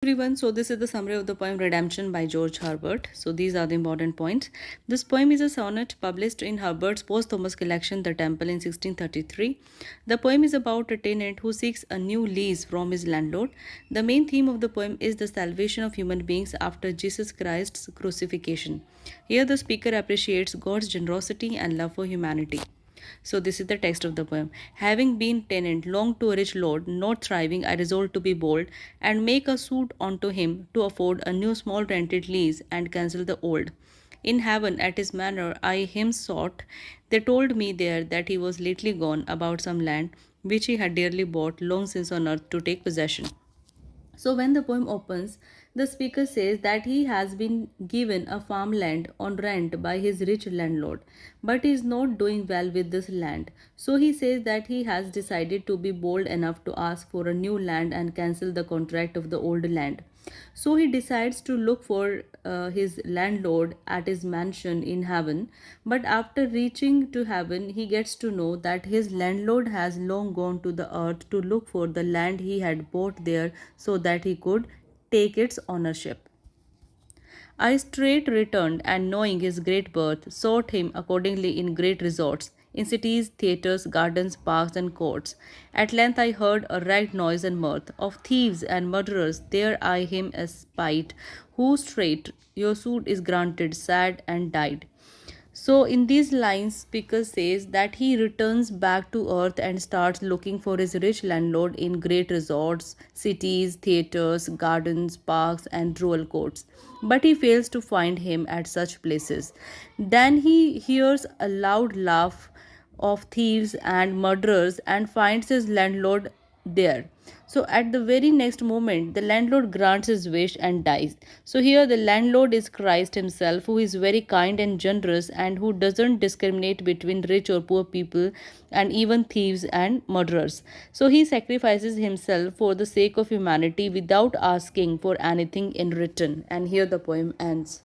Everyone, so this is the summary of the poem Redemption by George Herbert. So these are the important points. This poem is a sonnet published in Herbert's posthumous collection The Temple in 1633. The poem is about a tenant who seeks a new lease from his landlord. The main theme of the poem is the salvation of human beings after Jesus Christ's crucifixion. Here the speaker appreciates God's generosity and love for humanity. So this is the text of the poem. Having been tenant long to a rich lord, not thriving, I resolved to be bold and make a suit unto him to afford a new small rented lease and cancel the old. In heaven, at his manor, I him sought. They told me there that he was lately gone about some land which he had dearly bought long since on earth to take possession. So, when the poem opens, the speaker says that he has been given a farmland on rent by his rich landlord, but is not doing well with this land. So, he says that he has decided to be bold enough to ask for a new land and cancel the contract of the old land. So, he decides to look for his landlord at his mansion in heaven, but after reaching to heaven, he gets to know that his landlord has long gone to the earth to look for the land he had bought there so that he could take its ownership. I straight returned, and knowing his great birth, sought him accordingly in great resorts, in cities, theatres, gardens, parks, and courts. At length I heard a ragged noise and mirth of thieves and murderers. There I him espied, who straight your suit is granted, sad and died. So, in these lines, speaker says that he returns back to earth and starts looking for his rich landlord in great resorts, cities, theaters, gardens, parks, and rural courts. But he fails to find him at such places. Then he hears a loud laugh of thieves and murderers and finds his landlord there. So, at the very next moment, the landlord grants his wish and dies. So, here the landlord is Christ Himself, who is very kind and generous and who doesn't discriminate between rich or poor people and even thieves and murderers. So, He sacrifices Himself for the sake of humanity without asking for anything in return. And here the poem ends.